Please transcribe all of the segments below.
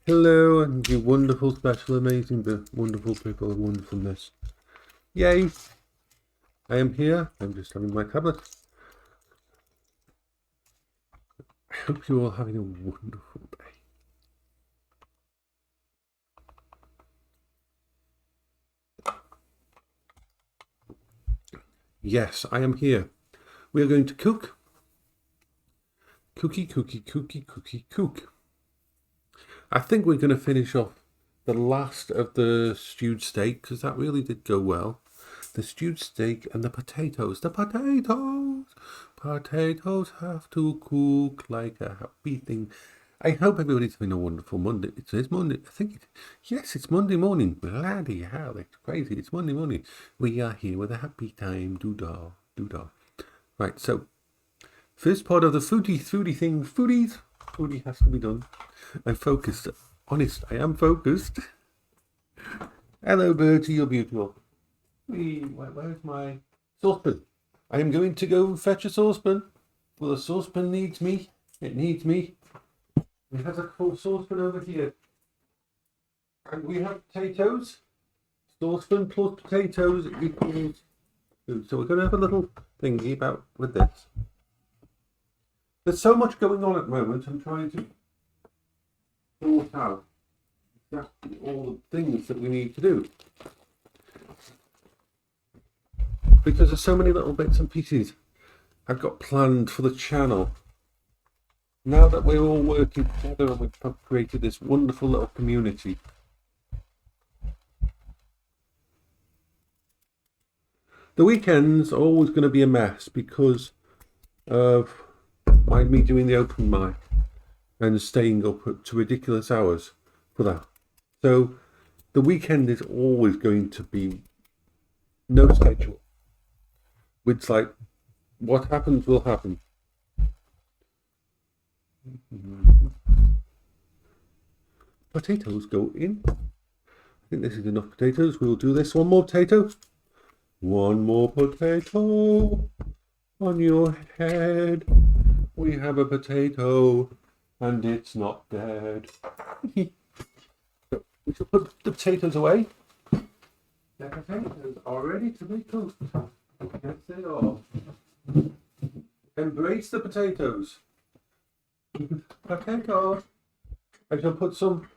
Hello, and you wonderful, special, amazing, the wonderful people of wonderfulness. Yay! I am here. I'm just having my tablet. I hope you're all having a wonderful day. Yes, I am here. We are going to cook. Cookie, cook. I think we're going to finish off the last of the stewed steak, because that really did go well. The stewed steak and the potatoes. The potatoes! Potatoes have to cook like a happy thing. I hope everybody's having a wonderful Monday. It is Monday. Yes, it's Monday morning. Bloody hell, it's crazy. It's Monday morning. We are here with a happy time. Doo-dah, doo-dah. Right, so first part of the foodie thing. Foodie has to be done. I'm focused. Honest, I am focused. Hello, Bertie, you're beautiful. Where's my saucepan? I am going to go fetch a saucepan. Well, the saucepan needs me. It needs me. It has a full saucepan over here. And we have potatoes. Saucepan plus potatoes equals food. So we're going to have a little thingy about with this. There's so much going on at the moment. I'm trying to sort out exactly all the things that we need to do. Because there's so many little bits and pieces I've got planned for the channel. Now that we're all working together and we've created this wonderful little community. The weekends are always going to be a mess because of me doing the open mic and staying up to ridiculous hours for that. So the weekend is always going to be no schedule. It's like, what happens will happen. Potatoes go in. I think this is enough potatoes. We'll do this. One more potato. One more potato on your head. We have a potato and it's not dead. So we shall put the potatoes away. The potatoes are ready to be cooked. Yes, they are. Embrace the potatoes. Potatoes. I shall put some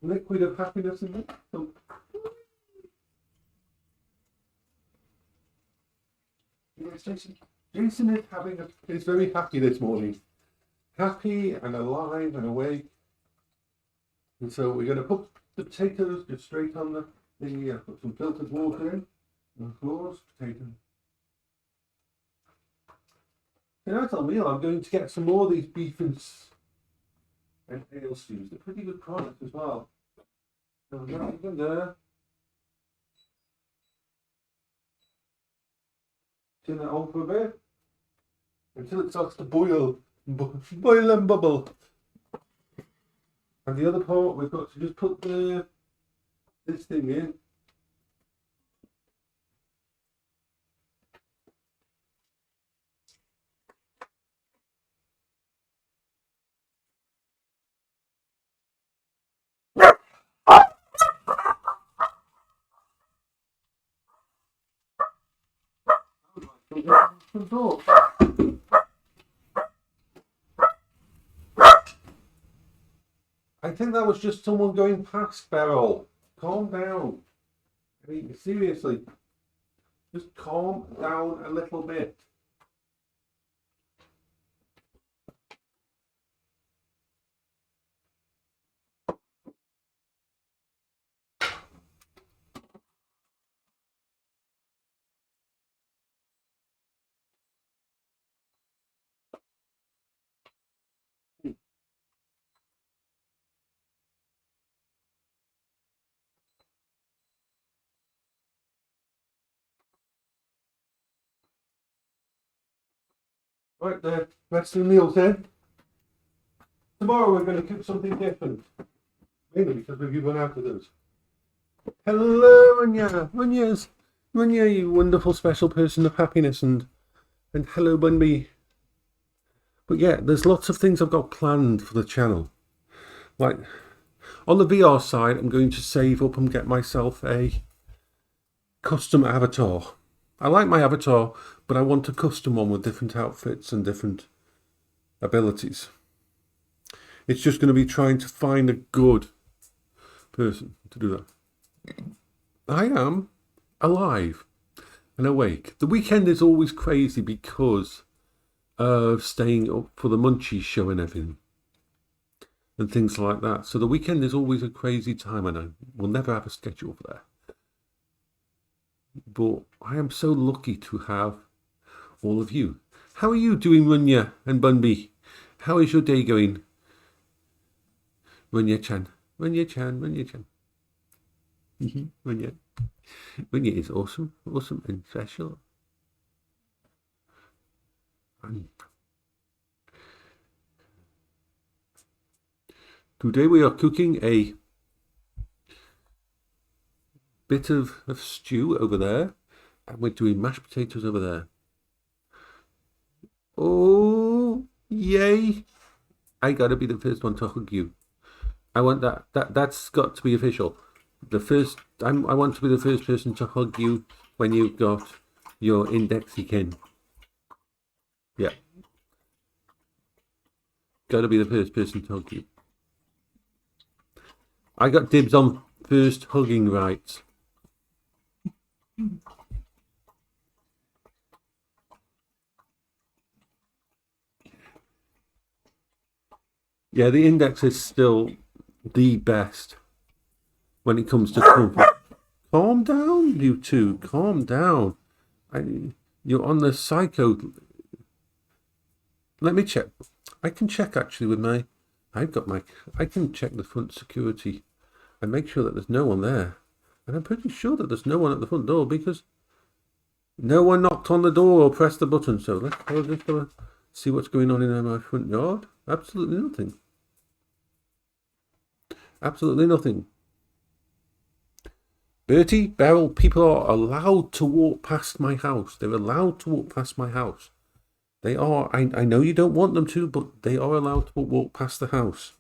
liquid of happiness in it. Yes, Jason is very happy this morning. Happy and alive and awake. And so we're going to put the potatoes just straight on the put some filtered water in. And of course, potato. Tonight's our meal. I'm going to get some more of these beef and ale stews. They're pretty good product as well. So we're going to go there. Turn that on for a bit until it starts to boil and bubble. And the other part, we've got to just put this thing in. I think that was just someone going past, Beryl. Calm down. I mean, seriously. Just calm down a little bit. Right, the rest of the meal's in. Tomorrow we're going to cook something different. Mainly because we've run out of those. Hello, Anya. Anya, you wonderful special person of happiness, and hello, Bunby. But yeah, there's lots of things I've got planned for the channel. Like, On the VR side, I'm going to save up and get myself a custom avatar. I like my avatar, but I want a custom one with different outfits and different abilities. It's just going to be trying to find a good person to do that. I am alive and awake. The weekend is always crazy because of staying up for the Munchies show and everything and things like that. So the weekend is always a crazy time, and I will never have a schedule for that. But I am so lucky to have all of you. How are you doing, Runya and Bunby? How is your day going? Runya-chan, Runya-chan, Runya-chan. Runya. Runya is awesome, awesome and special. Today we are cooking a bit of stew over there, and we're doing mashed potatoes over there. Oh, yay! I gotta be the first one to hug you. I want that's got to be official. I want to be the first person to hug you when you've got your indexy kin. Yeah. Gotta be the first person to hug you. I got dibs on first hugging rights. Yeah, the index is still the best when it comes to comfort. Calm down, you two. Calm down. You're on the psycho. Let me check. I can check actually with my. I can check the front security and make sure that there's no one there. And I'm pretty sure that there's no one at the front door because no one knocked on the door or pressed the button. So let's go see what's going on in my front yard. Absolutely nothing. Absolutely nothing. Bertie, Beryl, people are allowed to walk past my house. They're allowed to walk past my house. They are. I know you don't want them to, but they are allowed to walk past the house.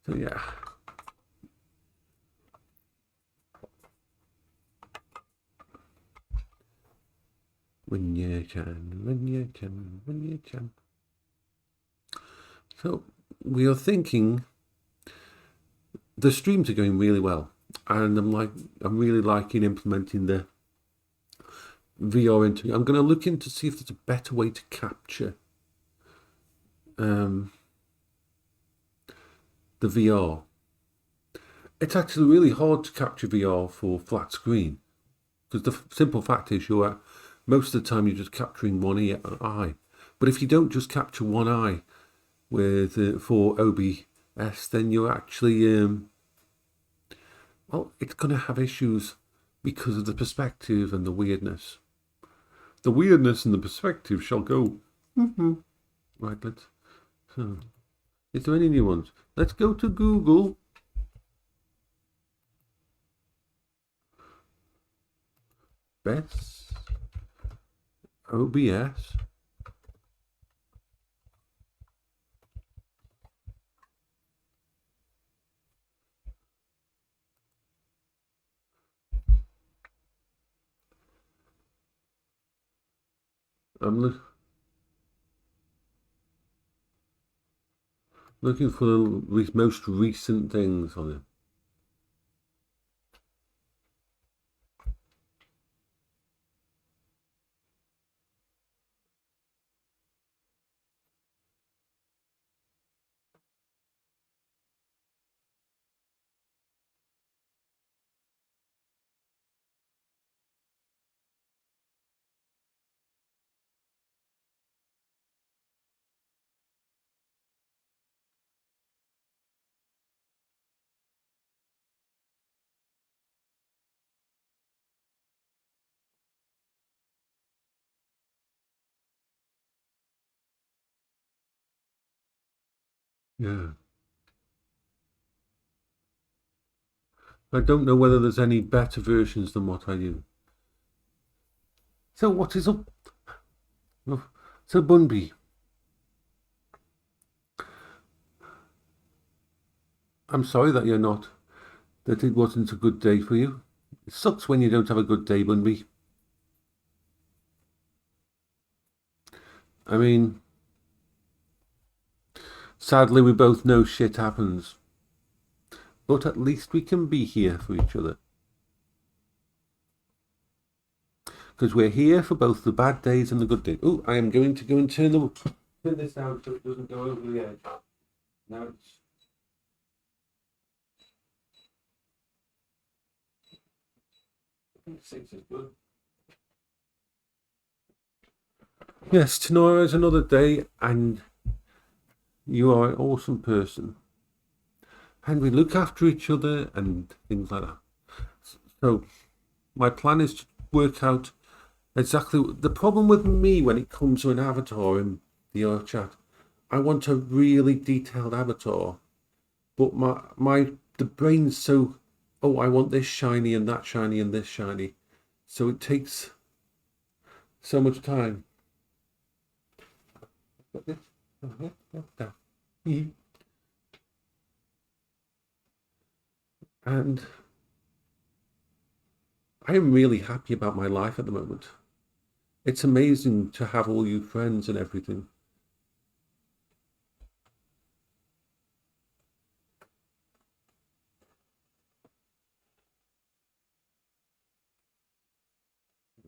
So yeah. When you can. So we are thinking the streams are going really well, and I'm really liking implementing the VR into. I'm going to look into see if there's a better way to capture the VR. It's actually really hard to capture VR for flat screen because the simple fact is most of the time you're just capturing one eye. But if you don't just capture one eye with for OBS, then you're actually it's going to have issues because of the perspective and the weirdness. The weirdness and the perspective shall go. Right, let's. So, is there any new ones? Let's go to Google. Best OBS. I'm looking for the most recent things on it. Yeah. I don't know whether there's any better versions than what I use. So what is up? So Bunby, I'm sorry that that it wasn't a good day for you. It sucks when you don't have a good day, Bunby. I mean, sadly, we both know shit happens. But at least we can be here for each other. Because we're here for both the bad days and the good days. Oh, I am going to go and turn this down so it doesn't go over the edge. Now it's... I think 6 is good. Yes, tomorrow is another day and you are an awesome person. And we look after each other and things like that. So my plan is to work out exactly the problem with me when it comes to an avatar in the VRchat. I want a really detailed avatar, but the brain's so, oh, I want this shiny and that shiny and this shiny, so it takes so much time. And I am really happy about my life at the moment. It's amazing to have all you friends and everything.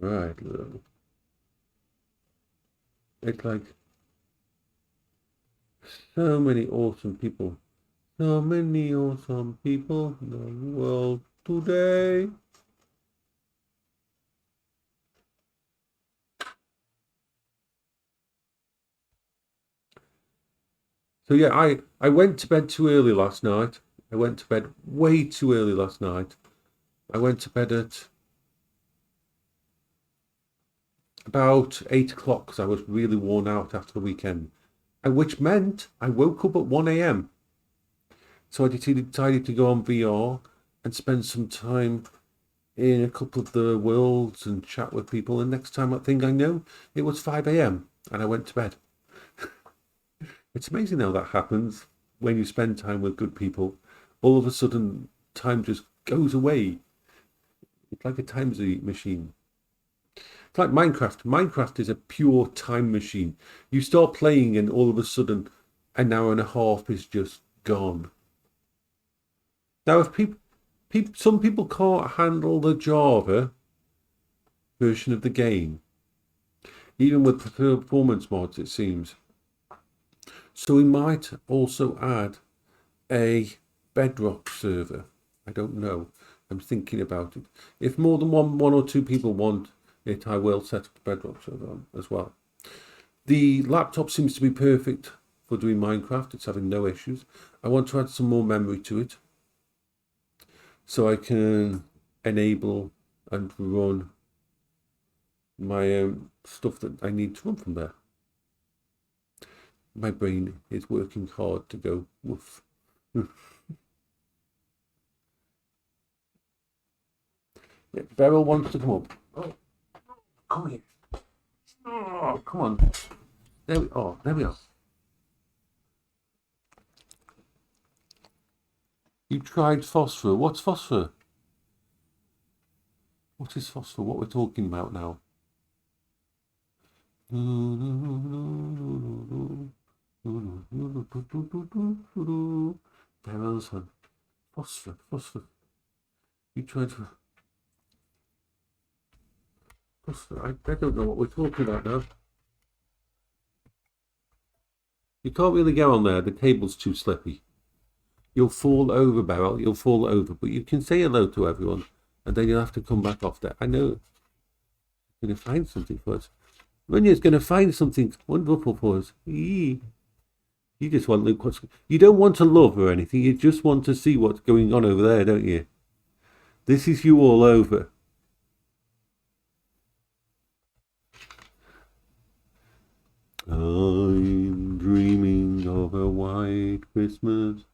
Right, look. It's like so many awesome people. So many awesome people in the world today. So yeah, I went to bed too early last night. I went to bed way too early last night. I went to bed at about 8 o'clock because I was really worn out after the weekend. And which meant I woke up at 1 a.m. So I decided to go on VR and spend some time in a couple of the worlds and chat with people. And next time I think I know, it was 5 a.m. and I went to bed. It's amazing how that happens when you spend time with good people. All of a sudden, time just goes away. It's like a time machine. It's like Minecraft. Minecraft is a pure time machine. You start playing and all of a sudden, an hour and a half is just gone. Now, if some people can't handle the Java version of the game, even with performance mods, it seems. So we might also add a Bedrock server. I don't know. I'm thinking about it. If more than one or two people want it, I will set up a Bedrock server on as well. The laptop seems to be perfect for doing Minecraft. It's having no issues. I want to add some more memory to it so I can enable and run my stuff that I need to run from there. My brain is working hard to go woof. Yeah, Beryl wants to come up. Oh, come here. Oh, come on. There we are. There we are. You tried phosphor. What's phosphor? What is phosphor? What we're talking about now? Beryl's son. Phosphor. You tried phosphor. I don't know what we're talking about now. You can't really go on there. The cable's too slippy. You'll fall over, Beryl. You'll fall over. But you can say hello to everyone, and then you'll have to come back off there. I know. You're going to find something for us. Runya's going to find something wonderful for us. You just want to look what's... You don't want to love or anything. You just want to see what's going on over there, don't you? This is you all over. I'm dreaming of a white Christmas.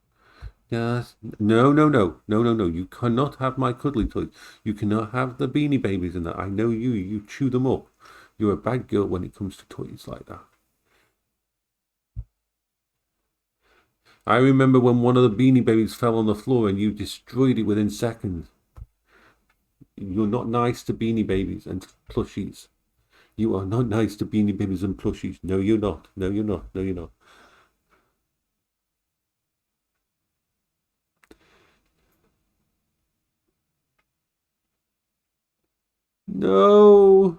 Yes. No. You cannot have my cuddly toys. You cannot have the Beanie Babies and that. I know you. You chew them up. You're a bad girl when it comes to toys like that. I remember when one of the Beanie Babies fell on the floor and you destroyed it within seconds. You're not nice to Beanie Babies and plushies. You are not nice to Beanie Babies and plushies. No, you're not. No, you're not. No, you're not. No.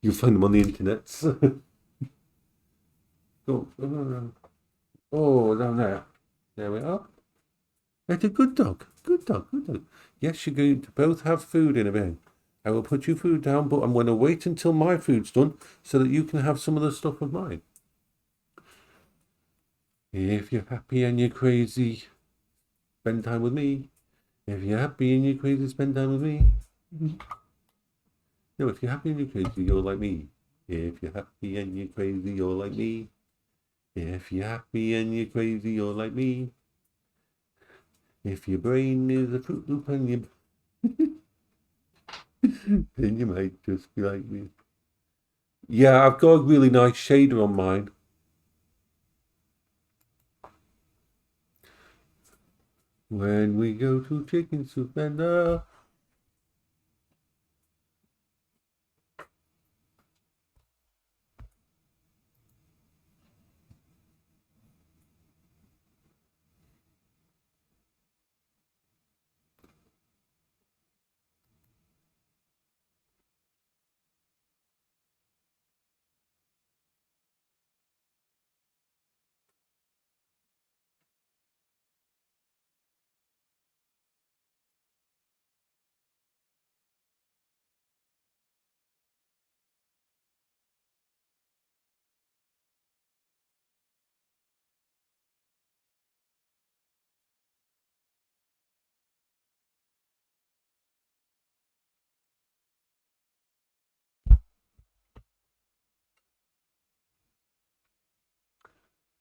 You'll find them on the internet. Oh, down there. There we are. It's a good dog. Good dog. Good dog. Yes, you're going to both have food in a bit. I will put your food down, but I'm going to wait until my food's done so that you can have some of the stuff of mine. If you're happy and you're crazy, spend time with me. If you're happy and you're crazy, spend time with me. No, if you're happy and you're crazy, you're like me. If you're happy and you're crazy, you're like me. If you're happy and you're crazy, you're like me. If your brain is a Fruit Loop and you then you might just be like me. Yeah, I've got a really nice shader on mine. When we go to Chicken Soup and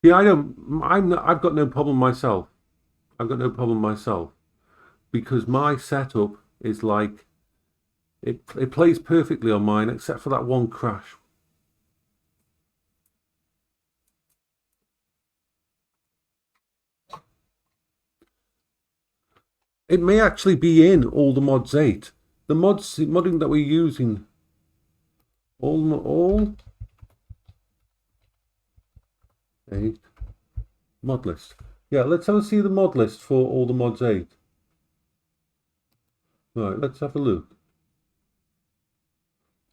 yeah, I've got no problem myself. I've got no problem myself because my setup is like it plays perfectly on mine except for that one crash. It may actually be in all the mods 8. The modding that we're using all 8 mod list. Yeah, let's have a see the mod list for all the mods 8. Right, let's have a look.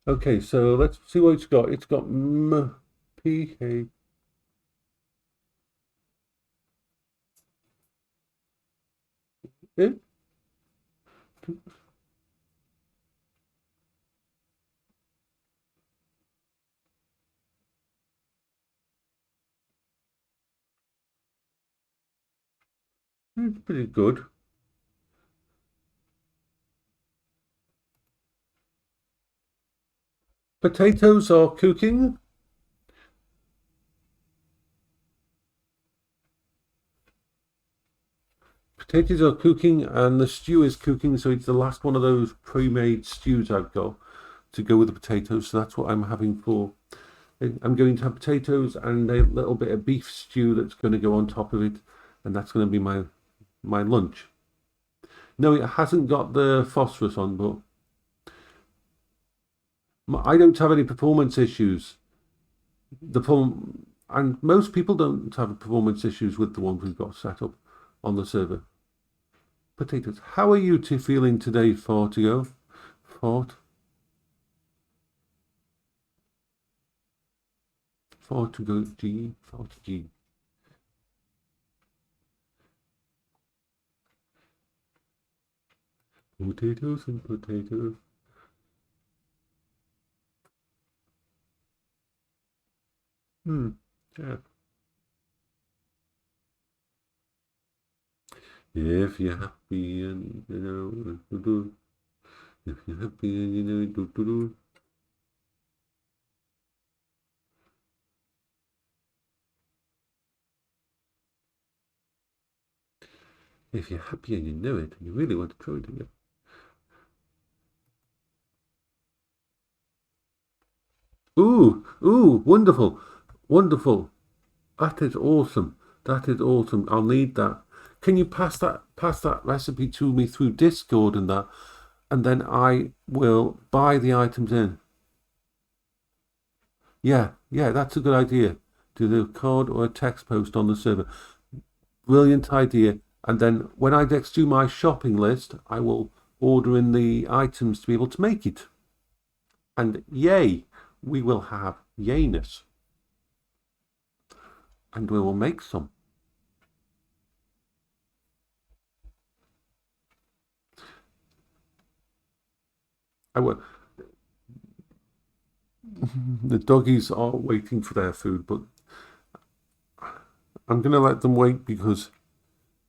Okay, so let's see what it's got. It's got PK. Eh? It's pretty good. Potatoes are cooking. Potatoes are cooking and the stew is cooking, so it's the last one of those pre-made stews I've got to go with the potatoes. So that's what I'm having for. I'm going to have potatoes and a little bit of beef stew that's going to go on top of it, and that's going to be my lunch. No, it hasn't got the phosphorus on, but I don't have any performance issues. And most people don't have performance issues with the ones we've got set up on the server. Potatoes. How are you two feeling today, Fortigo? Fort. Fortigo G. Fortigo. Potatoes and potatoes. Yeah. If you're happy and you know, if you're happy and you know, if you're happy and you know it, and you really want to try it again. Ooh, wonderful, wonderful. That is awesome. That is awesome. I'll need that. Can you pass that recipe to me through Discord and that, and then I will buy the items in. Yeah, that's a good idea. Do the card or a text post on the server. Brilliant idea. And then when I next do my shopping list, I will order in the items to be able to make it. And yay, we will have yayness. And we will make some. I will. The doggies are waiting for their food, but I'm going to let them wait because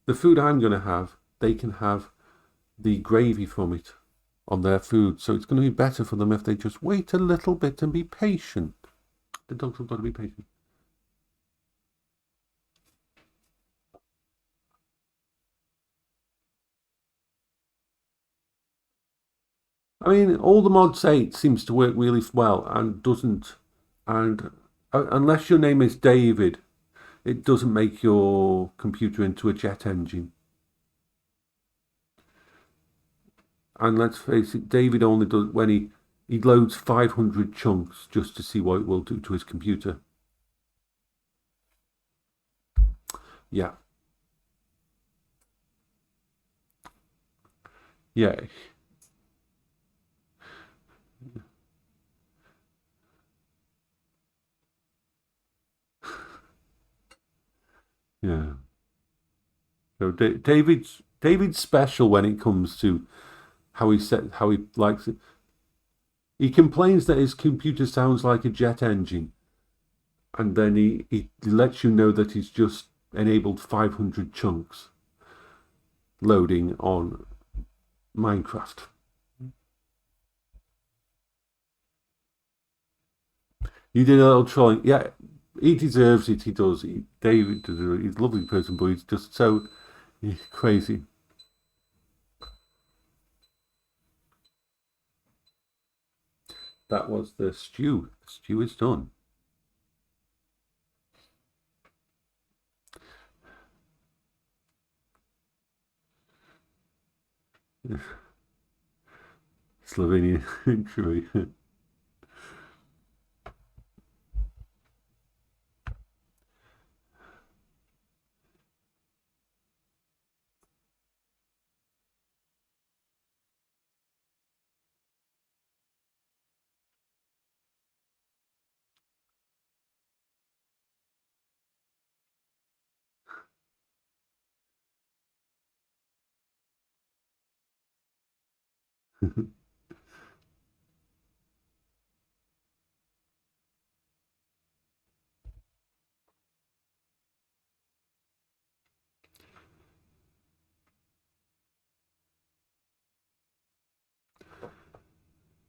the food I'm going to have, they can have the gravy from it on their food. So it's going to be better for them if they just wait a little bit and be patient. The dogs have got to be patient. I mean, all the mods say it seems to work really well and doesn't. And unless your name is David, it doesn't make your computer into a jet engine. And let's face it, David only does when he loads 500 chunks just to see what it will do to his computer. Yeah. Yeah. Yeah. So David's special when it comes to how he likes it. He complains that his computer sounds like a jet engine, and then he lets you know that he's just enabled 500 chunks loading on Minecraft. You did a little trolling. Yeah, he deserves it. He does. David deserves it. He's a lovely person, but he's just so crazy. That was the stew. The stew is done. Slovenian entry.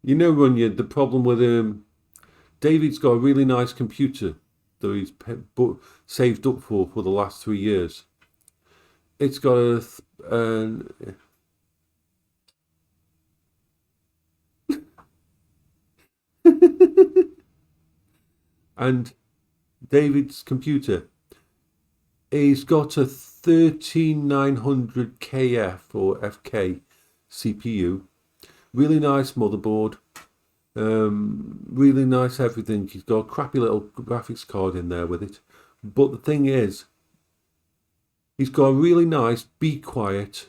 You know, Runya, the problem with David's got a really nice computer that he's saved up for the last 3 years. It's got and David's computer, he's got a 13900 KF or FK CPU. Really nice motherboard. Really nice everything. He's got a crappy little graphics card in there with it. But the thing is, he's got a really nice Be Quiet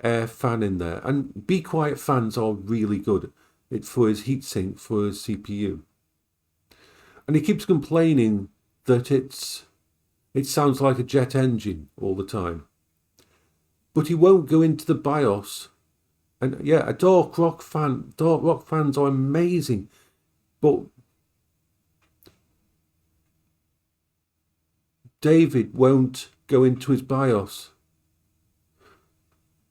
air fan in there. And Be Quiet fans are really good. It's for his heatsink for his CPU. And he keeps complaining that it sounds like a jet engine all the time. But he won't go into the BIOS. And yeah, Dark Rock fans are amazing. But David won't go into his BIOS.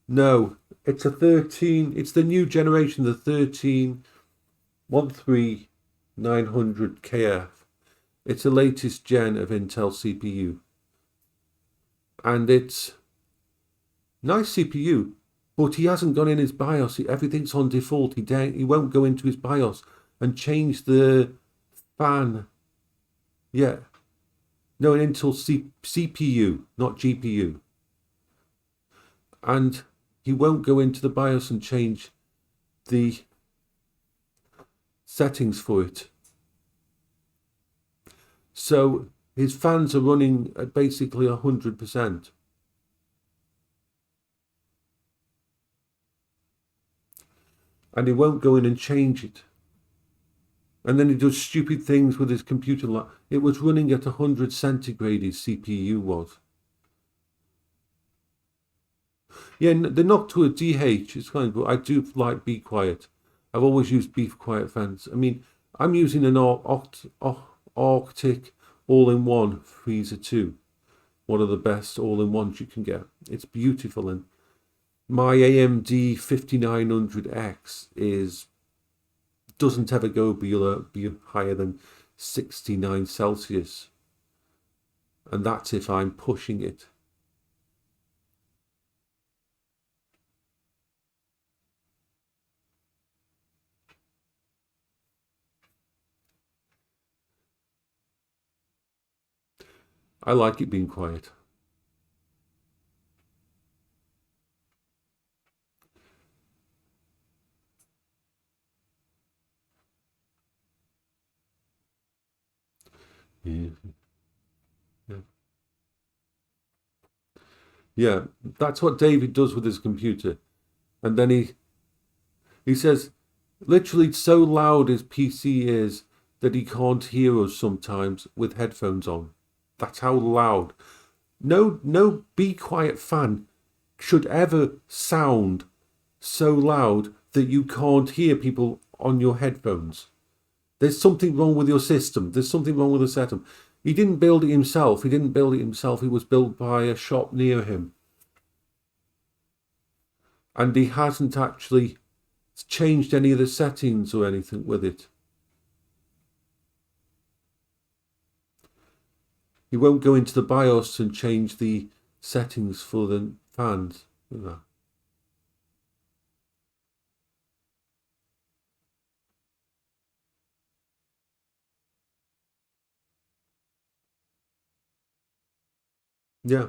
No, it's it's the new generation, the 13900 KF. It's the latest gen of Intel CPU. And it's nice CPU, but he hasn't gone in his BIOS. Everything's on default. He won't go into his BIOS. and change the fan. Yeah. No, an Intel CPU, not GPU. And he won't go into the BIOS and change the settings for it. So his fans are running at basically 100%. And he won't go in and change it. And then he does stupid things with his computer. It was running at 100 centigrade, his CPU was. Yeah, they're not to a DH, it's fine, but I do like Be Quiet. I've always used Be Quiet fans. I mean, I'm using an Arctic all-in-one Freezer 2. One of the best all-in-ones you can get. It's beautiful, and my AMD 5900X doesn't ever go be higher than 69 Celsius. And that's if I'm pushing it. I like it being quiet. Yeah. Yeah, that's what David does with his computer. And then he says, literally so loud his PC is that he can't hear us sometimes with headphones on. That's how loud. No Be Quiet fan should ever sound so loud that you can't hear people on your headphones. There's something wrong with your system. There's something wrong with the setup. He didn't build it himself. It was built by a shop near him. And he hasn't actually changed any of the settings or anything with it. He won't go into the BIOS and change the settings for the fans. Yeah.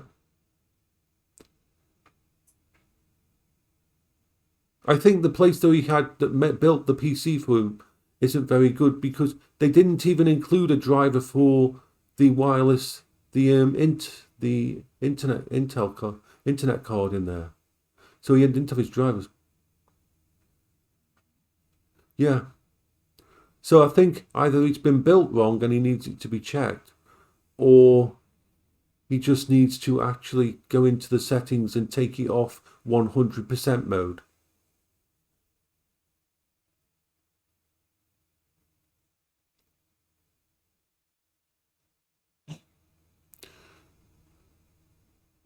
I think the place that he had that built the PC for him isn't very good because they didn't even include a driver for the wireless, the internet card in there. So he didn't have his drivers. Yeah. So I think either it's been built wrong and he needs it to be checked, or he just needs to actually go into the settings and take it off 100% mode.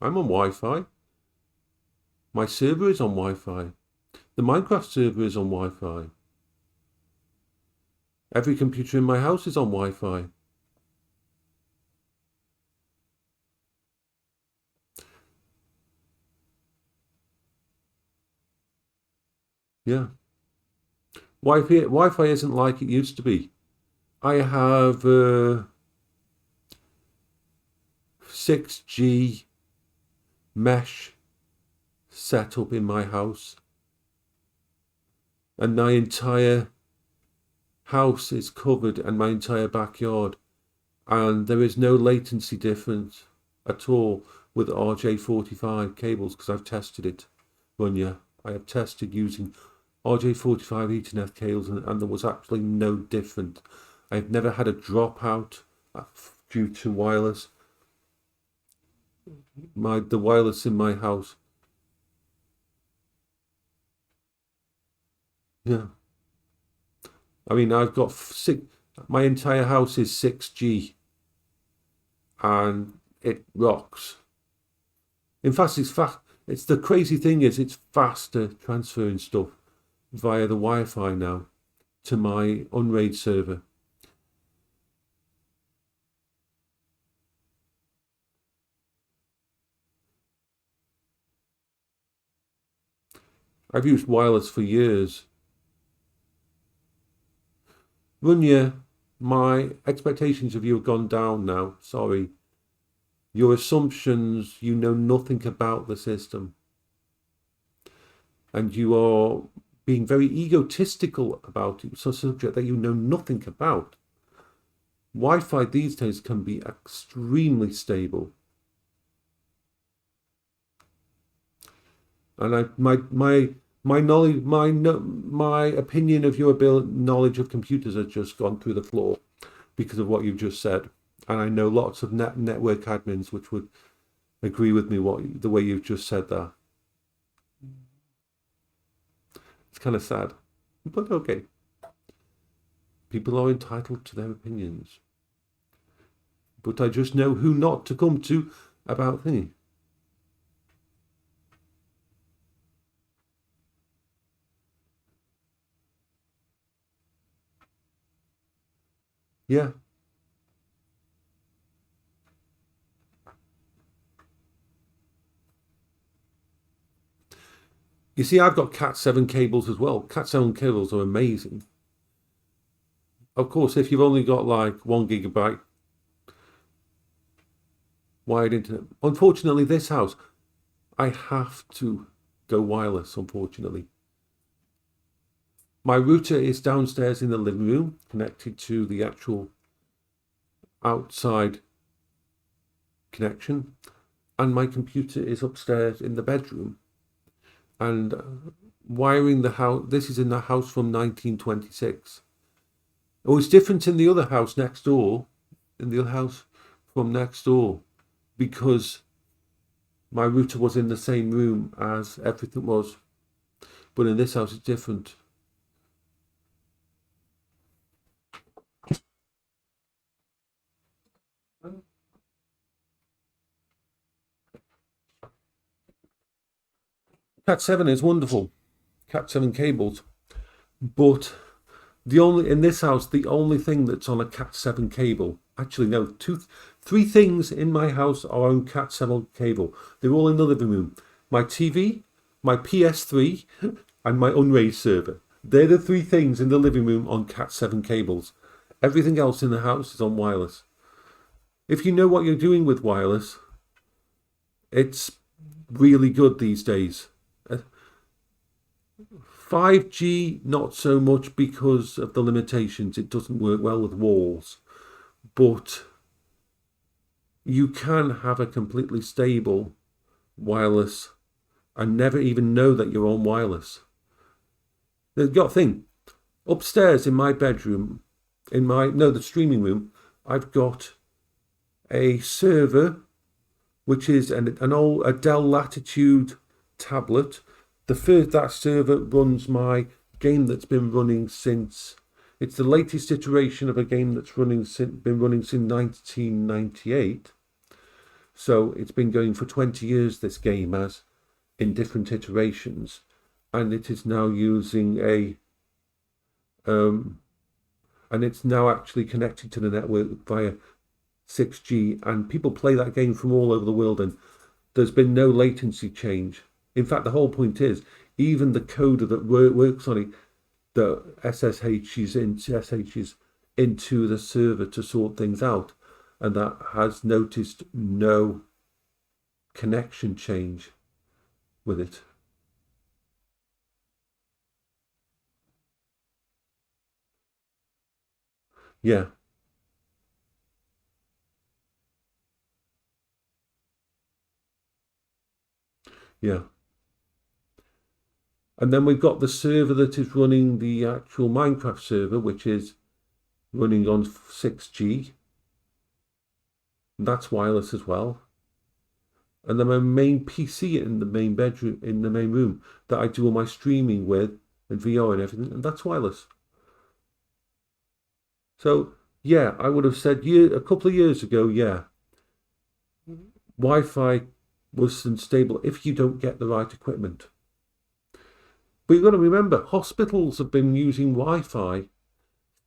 I'm on Wi-Fi. My server is on Wi-Fi. The Minecraft server is on Wi-Fi. Every computer in my house is on Wi-Fi. Yeah. Wi-Fi isn't like it used to be. I have 6G mesh set up in my house. And my entire house is covered and my entire backyard. And there is no latency difference at all with RJ45 cables because I've tested it. I have tested using RJ45 Ethernet cables and there was actually no difference. I've never had a dropout due to wireless. The wireless in my house. Yeah. I mean, I've got my entire house is 6G and it rocks. In fact, it's fast. It's the crazy thing is it's faster transferring stuff via the Wi-Fi now to my Unraid server. I've used wireless for years. Runya, my expectations of you have gone down now. Sorry. Your assumptions, you know nothing about the system. And you are being very egotistical about it. It's a subject that you know nothing about. Wi-Fi these days can be extremely stable. And my knowledge, my opinion of your knowledge of computers has just gone through the floor because of what you've just said. And I know lots of network admins which would agree with me the way you've just said that. It's kind of sad, but okay. People are entitled to their opinions. But I just know who not to come to about things. Yeah. You see, I've got Cat7 cables as well. Cat7 cables are amazing. Of course, if you've only got like 1 GB wired internet. Unfortunately, this house, I have to go wireless, unfortunately. My router is downstairs in the living room, connected to the actual outside connection. And my computer is upstairs in the bedroom. And wiring the house, this is in the house from 1926. Oh, it's different in the other house next door, in the other house from next door, because my router was in the same room as everything was. But in this house, it's different. Cat7 is wonderful. Cat7 cables. But in this house, the only thing that's on a Cat7 cable, actually no, three things in my house are on Cat7 cable. They're all in the living room. My TV, my PS3, and my Unraid server. They're the three things in the living room on Cat7 cables. Everything else in the house is on wireless. If you know what you're doing with wireless, it's really good these days. 5G, not so much because of the limitations. It doesn't work well with walls. But you can have a completely stable wireless and never even know that you're on wireless. The thing, upstairs in my bedroom, the streaming room, I've got a server, which is a Dell Latitude tablet. That server runs my game that's been running since. It's the latest iteration of a game that's been running since 1998. So it's been going for 20 years. This game has, in different iterations, and it is now using and it's now actually connected to the network via 6G, and people play that game from all over the world, and there's been no latency change. In fact, the whole point is, even the coder that works on it, the SSHs into the server to sort things out, and that has noticed no connection change with it. Yeah. Yeah. And then we've got the server that is running the actual Minecraft server, which is running on 6G. That's wireless as well. And then my main PC in the main bedroom, in the main room, that I do all my streaming with, and VR and everything, and that's wireless. So yeah, I would have said a couple of years ago, yeah, Wi-Fi was unstable if you don't get the right equipment. But you've got to remember, hospitals have been using Wi-Fi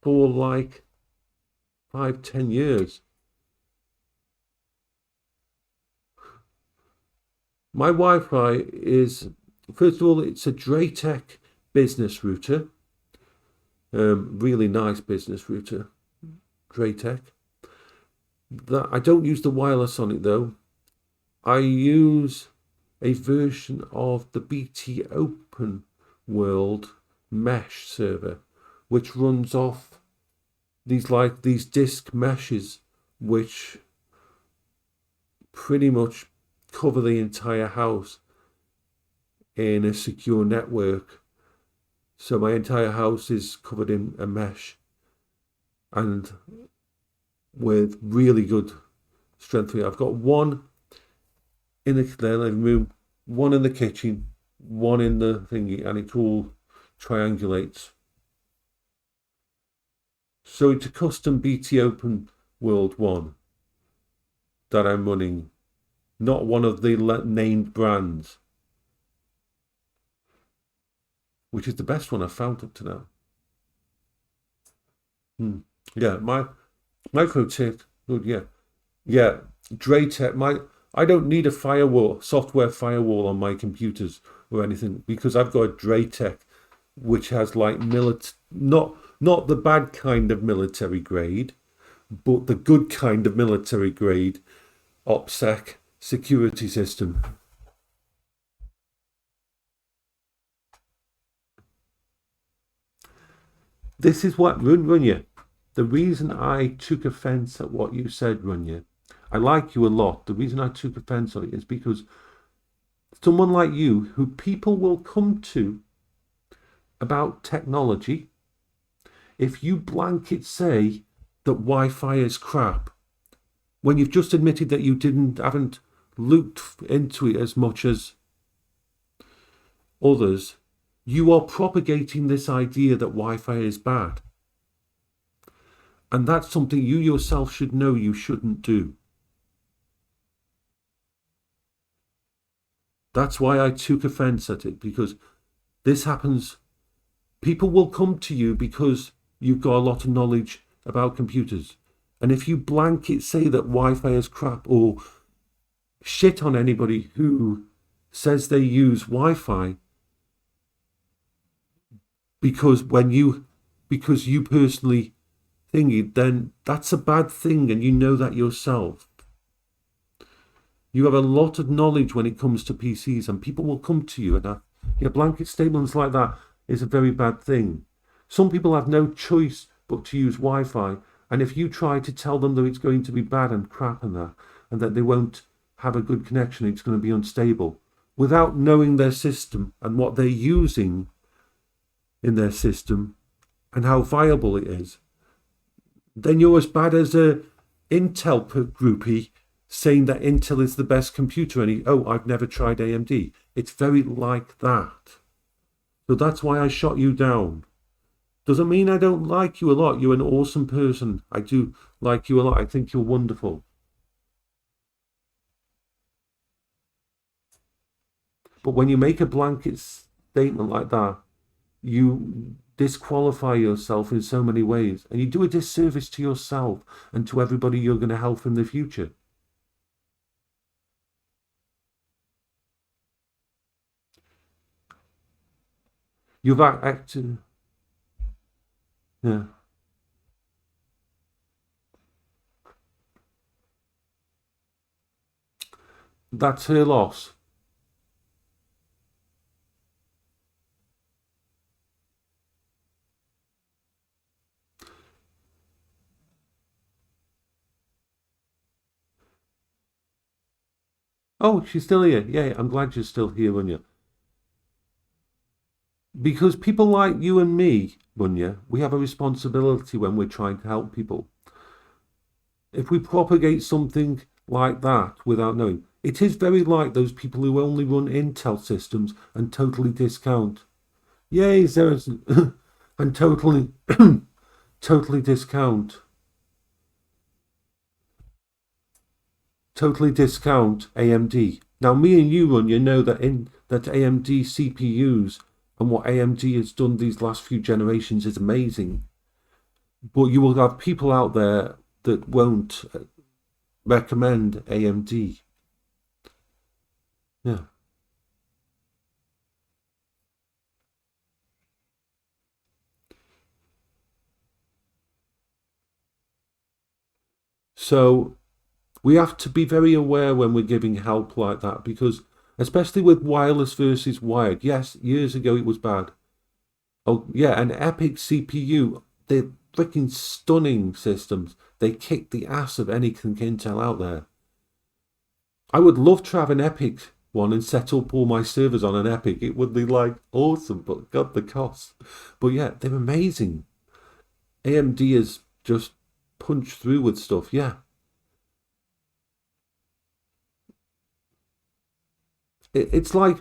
for like 5-10 years. My Wi-Fi is, first of all, it's a Draytech business router. Really nice business router, Draytech. That I don't use the wireless on it though. I use a version of the BT Open World mesh server, which runs off these disk meshes, which pretty much cover the entire house in a secure network. So my entire house is covered in a mesh, and with really good strength. I've got one in the living room, one in the kitchen, one in the thingy, and it all triangulates. So it's a custom BT Open World one that I'm running, not one of the named brands, which is the best one I've found up to now. Yeah, my microtip, good, yeah, Draytech. I don't need a software firewall on my computers or anything, because I've got a Draytech, which has like not the bad kind of military grade, but the good kind of military grade OPSEC security system. This is what Runya. The reason I took offence at what you said, Runya, I like you a lot. The reason I took offence on it is because someone like you, who people will come to about technology, if you blanket say that Wi-Fi is crap, when you've just admitted that you haven't looked into it as much as others, you are propagating this idea that Wi-Fi is bad. And that's something you yourself should know you shouldn't do. That's why I took offence at it, because this happens. People will come to you because you've got a lot of knowledge about computers. And if you blanket say that Wi-Fi is crap, or shit on anybody who says they use Wi-Fi because you personally thingy, then that's a bad thing, and you know that yourself. You have a lot of knowledge when it comes to PCs, and people will come to you, and blanket statements like that is a very bad thing. Some people have no choice but to use Wi-Fi, and if you try to tell them that it's going to be bad and crap and that they won't have a good connection, it's going to be unstable, without knowing their system and what they're using in their system and how viable it is, then you're as bad as a Intel groupie saying that Intel is the best computer, and I've never tried AMD. It's very like that. So that's why I shot you down. Doesn't mean I don't like you a lot. You're an awesome person. I do like you a lot. I think you're wonderful. But when you make a blanket statement like that, you disqualify yourself in so many ways, and you do a disservice to yourself and to everybody you're going to help in the future. You've acted, yeah. That's her loss. Oh, she's still here. Yeah, I'm glad you're still here, Runya. Because people like you and me, Runya, we have a responsibility when we're trying to help people. If we propagate something like that without knowing, it is very like those people who only run Intel systems and totally discount. Yay, Zerison. And totally discount AMD. Now, me and you, Runya, know that AMD CPUs and what AMD has done these last few generations is amazing. But you will have people out there that won't recommend AMD. Yeah. So we have to be very aware when we're giving help like that, because especially with wireless versus wired, yes, years ago it was bad. Oh yeah, an Epic CPU, they're freaking stunning systems. They kick the ass of anything Intel out there. I would love to have an Epic one and set up all my servers on an Epic. It would be like awesome, but God, the cost. But yeah, they're amazing. AMD has just punched through with stuff, yeah. It's like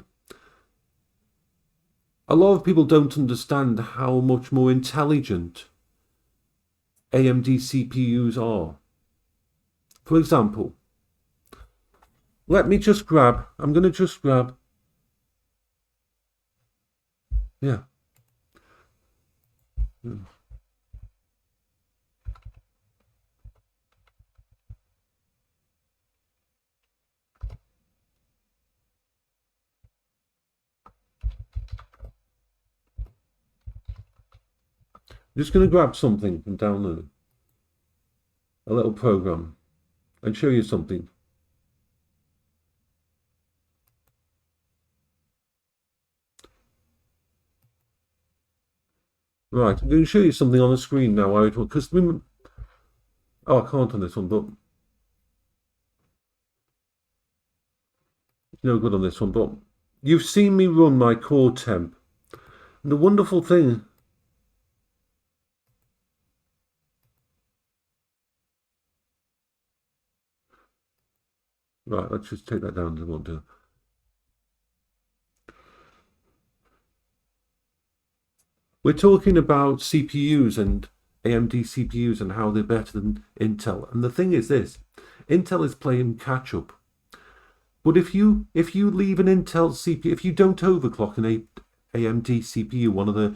a lot of people don't understand how much more intelligent AMD CPUs are. For example, I'm going to just grab, yeah. I'm just going to grab something and download a little program and show you something. Right, I'm going to show you something on the screen now. Because I can't on this one, but it's no good on this one. But you've seen me run my core temp. And the wonderful thing, right, let's just take that down to what do. We're talking about CPUs and AMD CPUs and how they're better than Intel. And the thing is this, Intel is playing catch up. But if you leave an Intel CPU, if you don't overclock an AMD CPU, one of the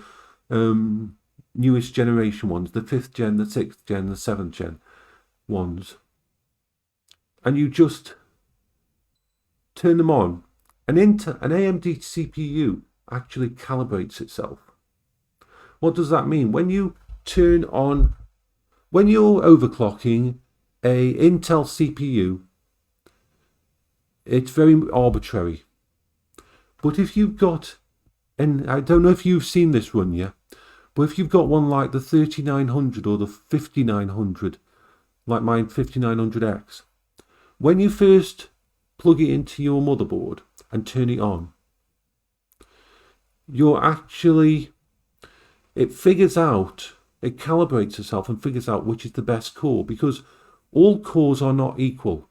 newest generation ones, the 5th gen, the 6th gen, the 7th gen ones, and you just turn them on, an AMD CPU actually calibrates itself. What does that mean? When you're overclocking a Intel CPU, it's very arbitrary. But if you've got, and I don't know if you've seen this run yet, but if you've got one like the 3900 or the 5900, like mine 5900X, when you first plug it into your motherboard and turn it on, it calibrates itself and figures out which is the best core, because all cores are not equal.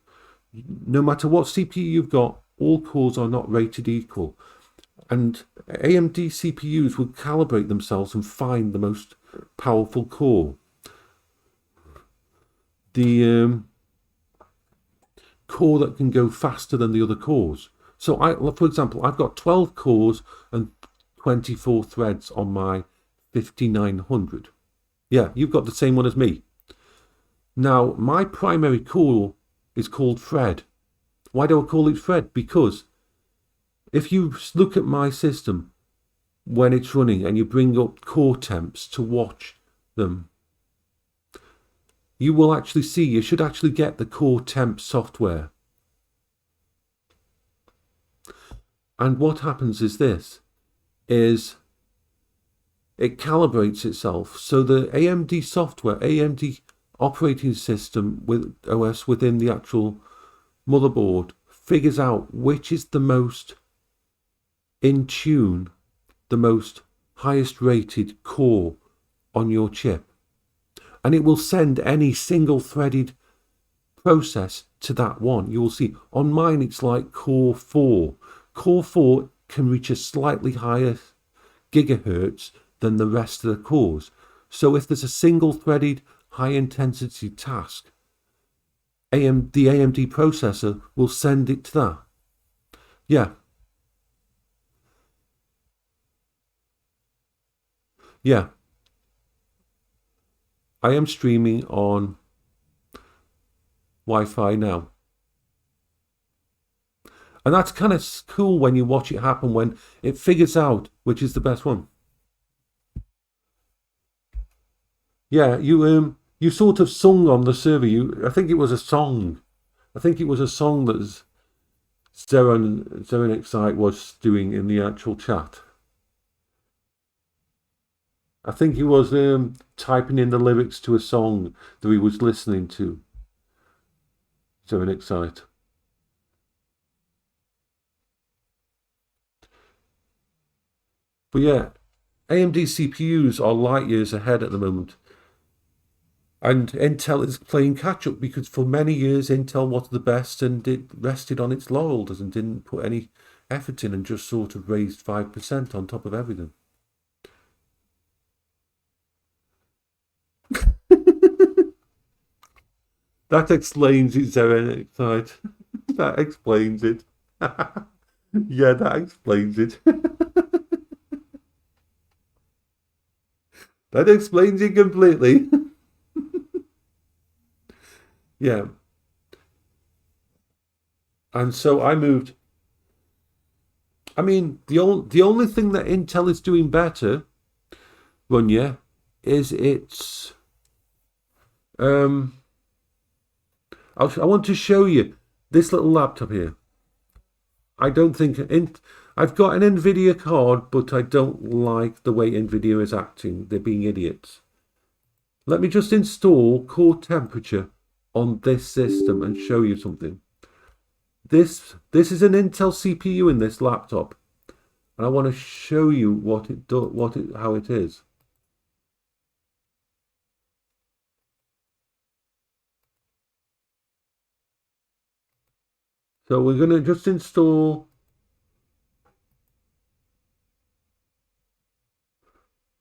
No matter what CPU you've got, all cores are not rated equal. And AMD CPUs will calibrate themselves and find the most powerful core. The core that can go faster than the other cores. So for example, I've got 12 cores and 24 threads on my 5900. Yeah, you've got the same one as me. Now, my primary core is called Fred. Why do I call it Fred? Because if you look at my system when it's running and you bring up core temps to watch them, you will actually see, you should actually get the core temp software. And what happens is this, is it calibrates itself. So the AMD software, AMD operating system with OS within the actual motherboard figures out which is the most in tune, the most highest rated core on your chip. And it will send any single threaded process to that one. You will see on mine it's like core 4. Core 4 can reach a slightly higher gigahertz than the rest of the cores. So if there's a single threaded high intensity task, the AMD processor will send it to that. Yeah. Yeah. I am streaming on Wi-Fi now. And that's kind of cool when you watch it happen, when it figures out which is the best one. Yeah, you you sort of sung on the server. I think it was a song. I think it was a song that Zerenexite was doing in the actual chat. I think he was typing in the lyrics to a song that he was listening to. Zerenexite. But yeah, AMD CPUs are light years ahead at the moment. And Intel is playing catch up because for many years Intel was the best and it rested on its laurels and didn't put any effort in and just sort of raised 5% on top of everything. That explains it, Zerenexite. That explains it. Yeah, that explains it. That explains it completely. Yeah. And so I moved. I mean, the only thing that Intel is doing better, Runya, is its I want to show you this little laptop here. I don't think I've got an NVIDIA card, but I don't like the way NVIDIA is acting. They're being idiots. Let me just install core temperature on this system and show you something. This is an Intel CPU in this laptop, and I want to show you how it is. So we're going to just install.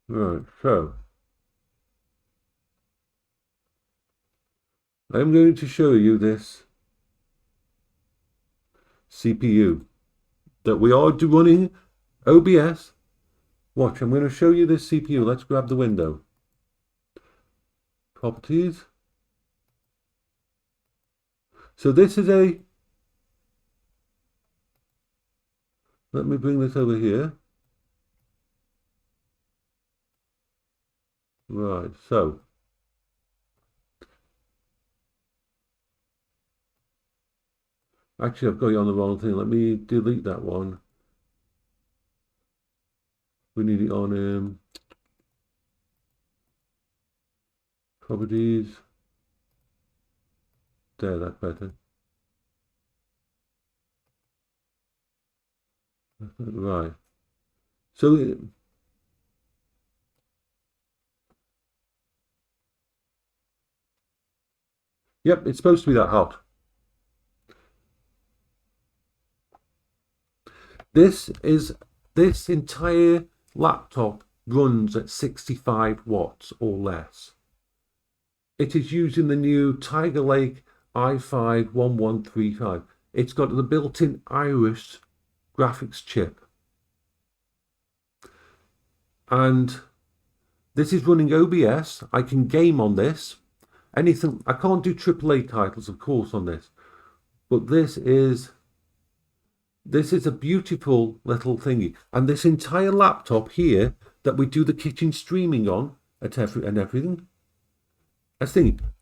Right, so I'm going to show you this CPU that we are running OBS. Watch, I'm going to show you this CPU. Let's grab the window. Properties. So this is let me bring this over here. Right, so actually I've got you on the wrong thing. Let me delete that one. We need it on properties. There, that's better. Right. So yep, it's supposed to be that hot. This entire laptop runs at 65 watts or less. It is using the new Tiger Lake i5-1135. It's got the built-in Iris graphics chip. And this is running OBS. I can game on this. Anything, I can't do AAA titles, of course, on this. But this is a beautiful little thingy. And this entire laptop here that we do the kitchen streaming on and everything.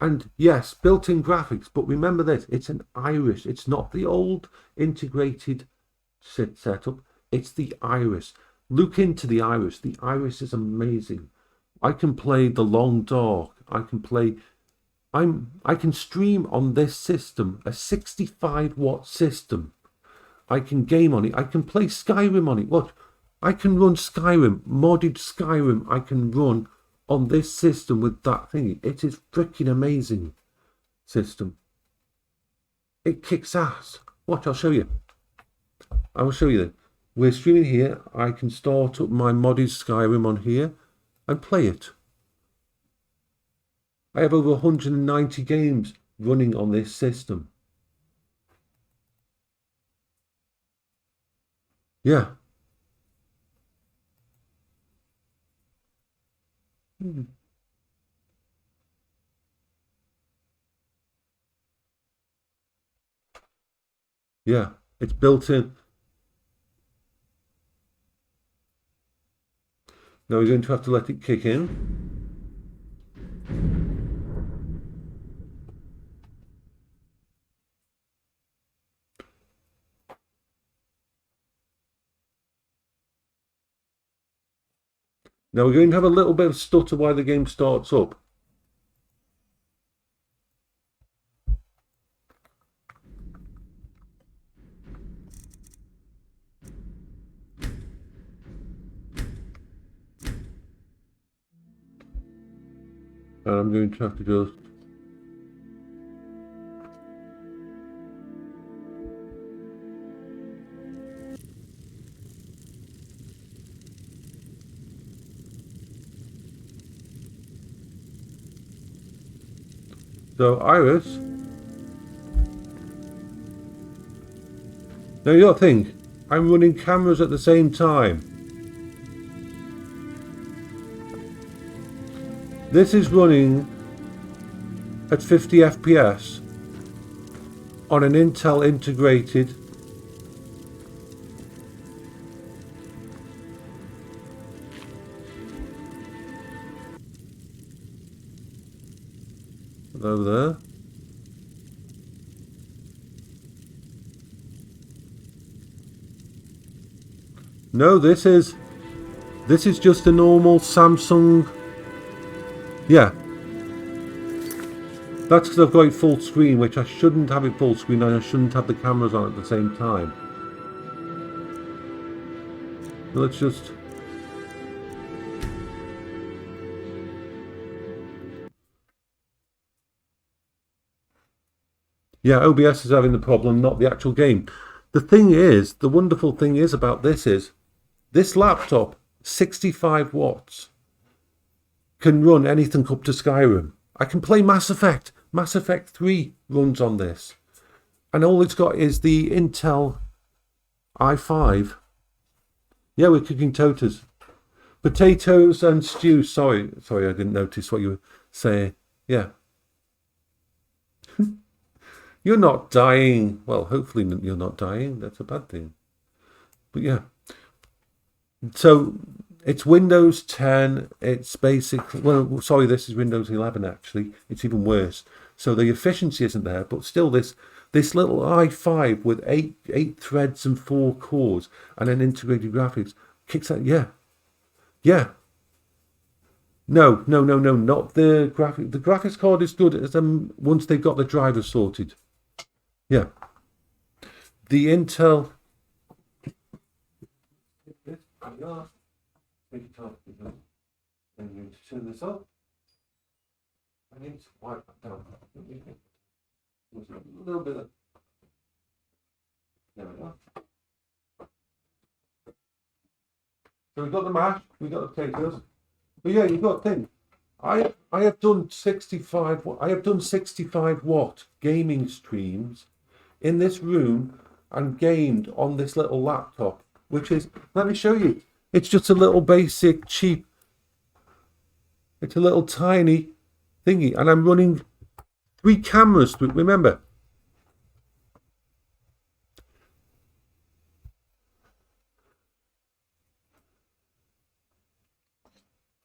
And yes, built-in graphics, but remember this, it's an Iris. It's not the old integrated setup. It's the Iris. Look into the Iris. The Iris is amazing. I can play The Long Dark. I can stream on this system, a 65-watt system. I can game on it. I can play Skyrim on it. Look, I can run Skyrim, modded Skyrim. I can run on this system with that thingy. It is freaking amazing system. It kicks ass. Watch, I'll show you. I will show you that. We're streaming here. I can start up my modded Skyrim on here and play it. I have over 190 games running on this system. Yeah. Yeah, it's built in. Now we're going to have to let it kick in. Now we're going to have a little bit of stutter while the game starts up. And I'm going to have to just... So, Iris. Now you got to think, I'm running cameras at the same time. This is running at 50 FPS on an Intel integrated over there. No, this is just a normal Samsung. Yeah. That's because I've got it full screen, which I shouldn't have it full screen, and I shouldn't have the cameras on at the same time. Let's just... Yeah, OBS is having the problem, not the actual game. The thing is, the wonderful thing is about this is, this laptop, 65 watts, can run anything up to Skyrim. I can play Mass Effect. Mass Effect 3 runs on this. And all it's got is the Intel i5. Yeah, we're cooking totas. Potatoes and stew. Sorry, I didn't notice what you were saying. Yeah. You're not dying. Well, hopefully you're not dying. That's a bad thing. But yeah. So it's Windows 10. It's basically, well, sorry, this is Windows 11 actually. It's even worse. So the efficiency isn't there, but still this little i5 with eight threads and 4 cores and an integrated graphics kicks out. Yeah. No, not the graphic. The graphics card is good as once they've got the drivers sorted. Yeah. The Intel. I need to turn this up. I need to wipe that down. A little bit of... There we go. So we've got the mash, we've got the potatoes. But yeah, you've got to think. I have done 65 watt gaming streams in this room and gamed on this little laptop, which is, let me show you. It's just a little basic cheap. It's a little tiny thingy, and I'm running 3 cameras. Remember,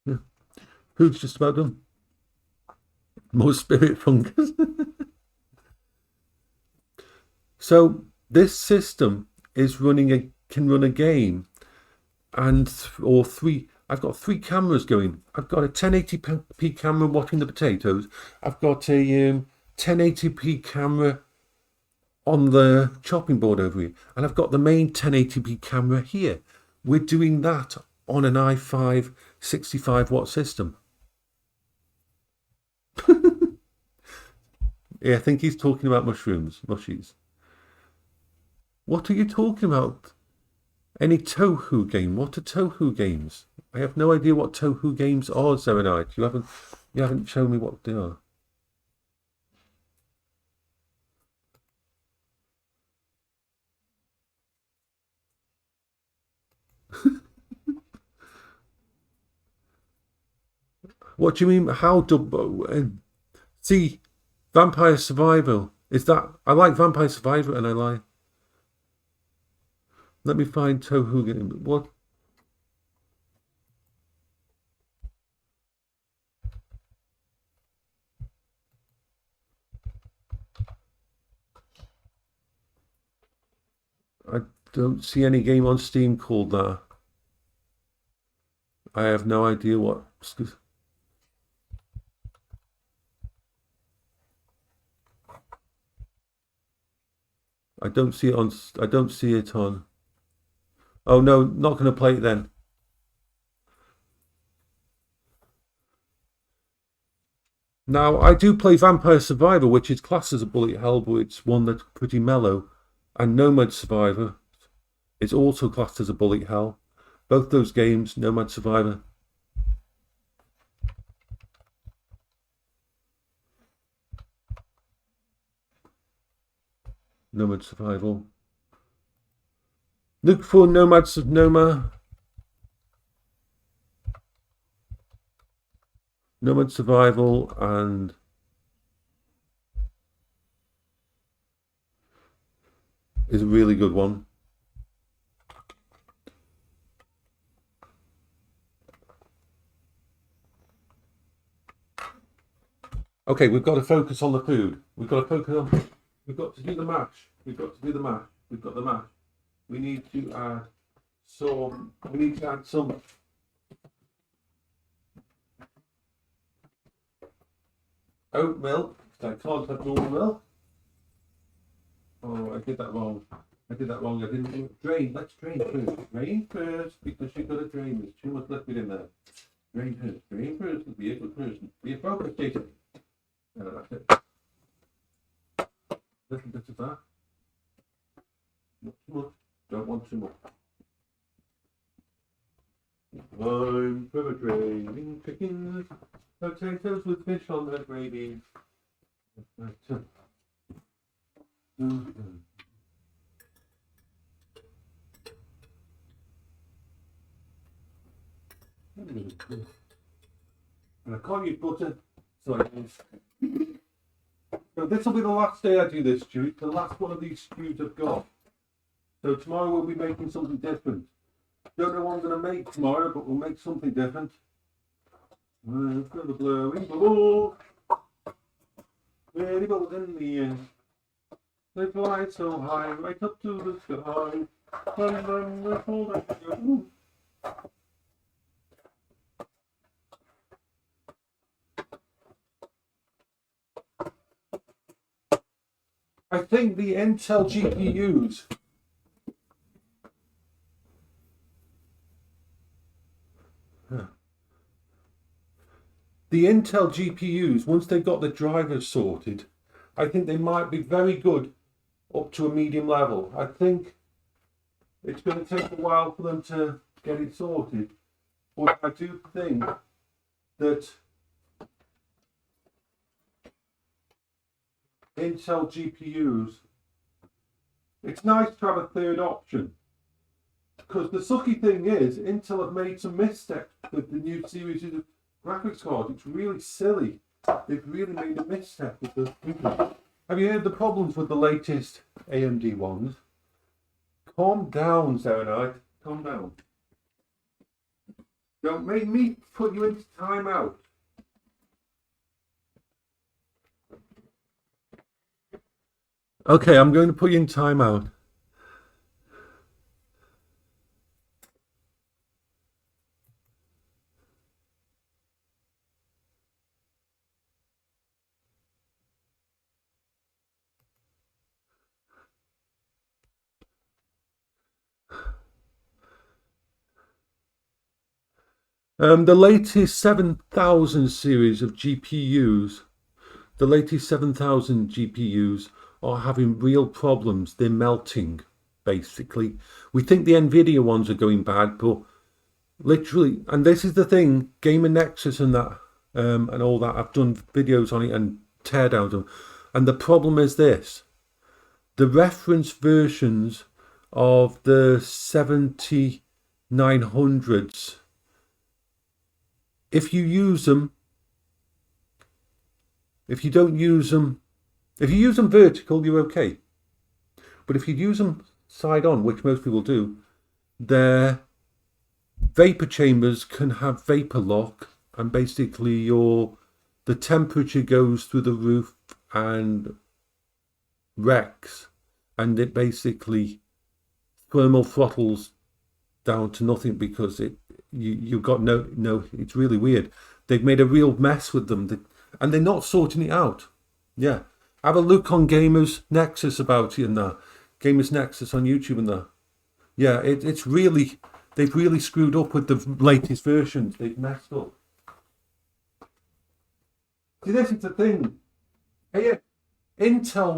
yeah. Food's just about done. More spirit fungus. So this system is can run a game, and or 3. I've got 3 cameras going. I've got a 1080p camera watching the potatoes. I've got a 1080p camera on the chopping board over here. And I've got the main 1080p camera here. We're doing that on an i5 65 watt system. Yeah, I think he's talking about mushies. What are you talking about? Any Tohu game? What are Tohu games? I have no idea what Tohu games are, Zeronite. You haven't shown me what they are. What do you mean? How do see Vampire Survival? Is that I like Vampire Survival and I like. Let me find Tohu game. What? I don't see any game on Steam called that. I have no idea what. I don't see it on. I don't see it on. Oh no, not going to play it then. Now I do play Vampire Survivor, which is classed as a bullet hell, but it's one that's pretty mellow. And Nomad Survivor is also classed as a bullet hell. Both those games, Nomad Survivor. Nomad Survival. Look for Nomad Survival and is a really good one. Okay, we've got to focus on the food. We've got to focus on. We've got to do the mash. We've got to do the mash. We've got the mash. We need to add some. We need to add some. Oat milk. I can't have normal milk. Oh, I did that wrong. I didn't drain. Let's drain first. Drain first because you've got to drain. There's too much liquid in there. Drain first. Drain first. Be a good person. Be a focus, Jason. That's it. Little bit of that. Not too much. Don't want too much. I'm for draining chickens, potatoes with fish on their gravy. And I can't use butter, so I use. So this will be the last day I do this stew. It's the last one of these stews I've got. So tomorrow we'll be making something different. Don't know what I'm going to make tomorrow, but we'll make something different. I've got the blowing bubble. Many bubbles in the air. They fly so high, right up to the sky. And then they fall down. I think the Intel GPUs once they've got the drivers sorted, I think they might be very good up to a medium level. I think it's going to take a while for them to get it sorted, but I do think that Intel GPUs, it's nice to have a third option, because the sucky thing is Intel have made some missteps with the new series of graphics cards. It's really silly. They've really made a misstep with the. Have you heard the problems with the latest AMD ones? Calm down, Serenite. Calm down. Don't make me put you into timeout. Okay, I'm going to put you in timeout. The latest 7000 series of GPUs, the latest 7000 GPUs are having real problems. They're melting, basically. We think the NVIDIA ones are going bad, but literally, and this is the thing, Gamer Nexus and that, and all that, I've done videos on it and teardowns them. And the problem is this: the reference versions of the 7900s, if you use them, if you don't use them, if you use them vertical, you're okay. But if you use them side on, which most people do, their vapor chambers can have vapor lock, and basically the temperature goes through the roof and wrecks, and it basically thermal throttles down to nothing because you've got no. It's really weird. They've made a real mess with them, and they're not sorting it out. Yeah, have a look on Gamers Nexus about it and that. Gamers Nexus on YouTube and that. Yeah, it's really, they've really screwed up with the latest versions. They've messed up. See, this is the thing. Hey, Intel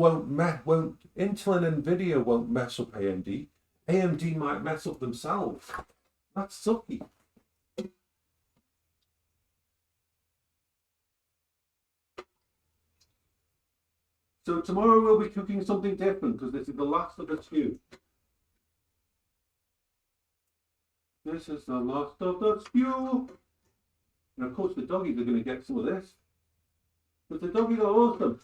Intel and Nvidia won't mess up AMD. AMD might mess up themselves. That's sucky. So tomorrow we'll be cooking something different because this is the last of the stew. This is the last of the stew. And of course the doggies are going to get some of this. But the doggies are awesome.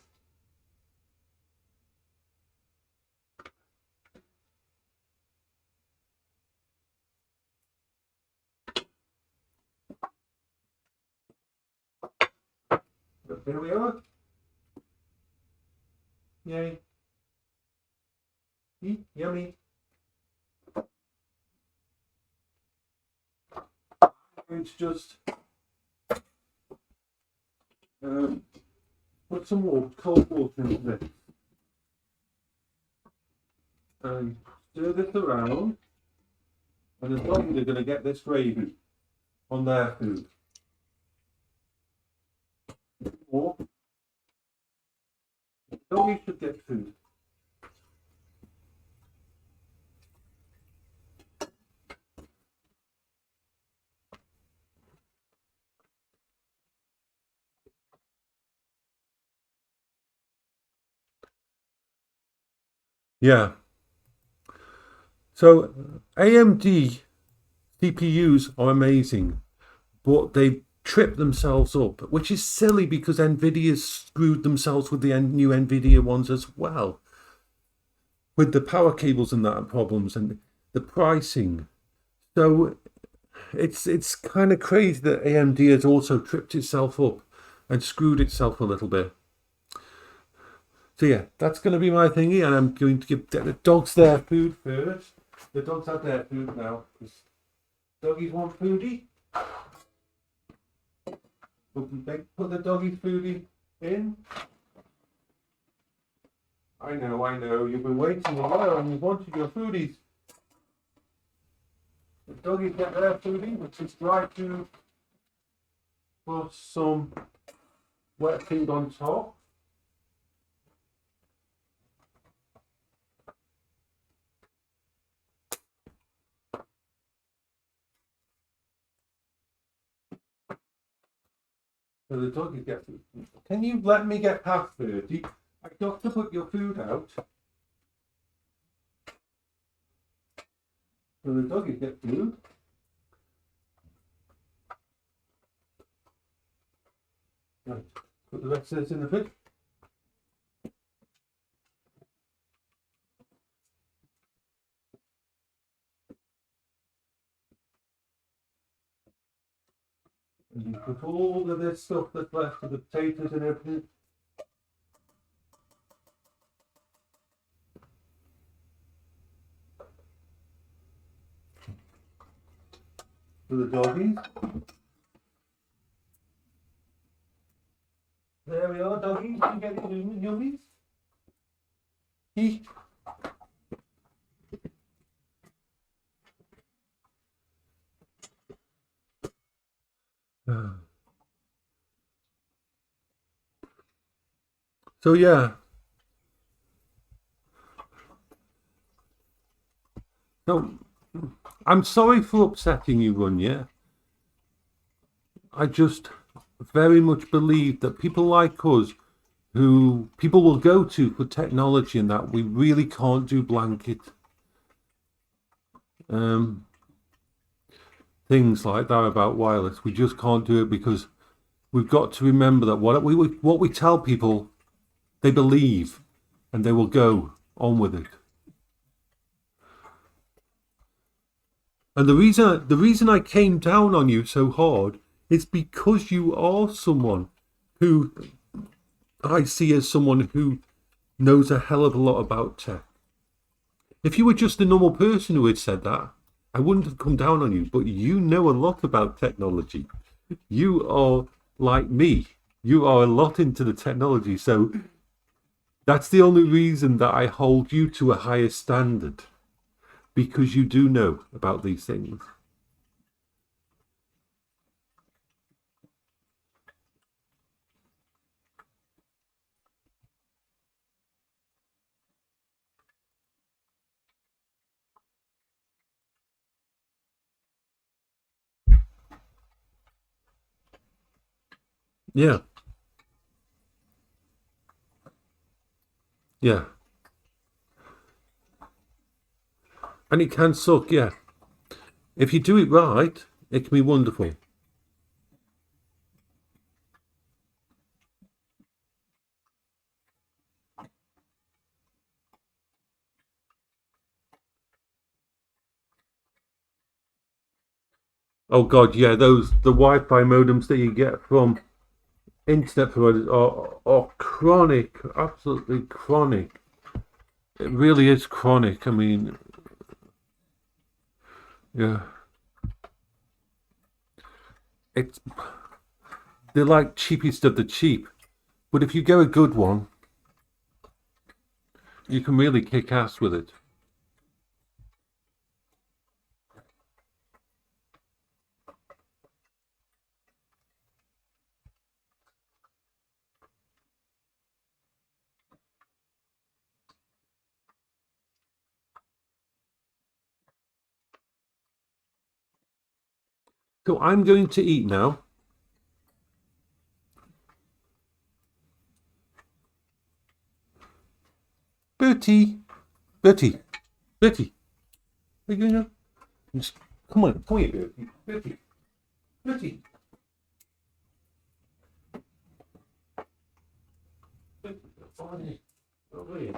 But there we are. Yay. Yummy. It's just put some more cold water into this and stir this around, and the doggies are going to get this gravy on their food. More. The doggies should get food. Yeah. So AMD CPUs are amazing, but they trip themselves up, which is silly because Nvidia's screwed themselves with the new Nvidia ones as well, with the power cables and that problems and the pricing. So it's kind of crazy that AMD has also tripped itself up and screwed itself a little bit. So yeah, that's going to be my thingy, and I'm going to give the dogs their food first. The dogs have their food now. Doggies want foodie. Put the doggies foodie in. I know. You've been waiting a while and you wanted your foodies. The doggies get their foodie, which is dry food plus some wet food on top. So the doggies get food. Can you let me get past 30? I got to put your food out. So the doggies get food. Right, put the rest of this in the fridge. And you put all of this stuff that's left of the potatoes and everything. For the doggies. There we are, doggies. You can get your yummies. Eat. So yeah. No, I'm sorry for upsetting you, Runya. I just very much believe that people like us, who people will go to for technology and that, we really can't do blanket things like that about wireless. We just can't do it because we've got to remember that what we tell people, they believe, and they will go on with it. And the reason I came down on you so hard is because you are someone who I see as someone who knows a hell of a lot about tech. If you were just a normal person who had said that, I wouldn't have come down on you, but you know a lot about technology. You are like me. You are a lot into the technology, so that's the only reason that I hold you to a higher standard, because you do know about these things. Yeah, yeah. And it can suck, yeah. If you do it right, it can be wonderful. Oh God, yeah, the Wi-Fi modems that you get from internet providers are chronic, absolutely chronic. It really is chronic. I mean, yeah, it's they're like cheapest of the cheap. But if you get a good one, you can really kick ass with it. So I'm going to eat now. Bertie, Bertie, Bertie, are you going to? Just, come here, Bertie, Bertie, Bertie. Bertie. Over here.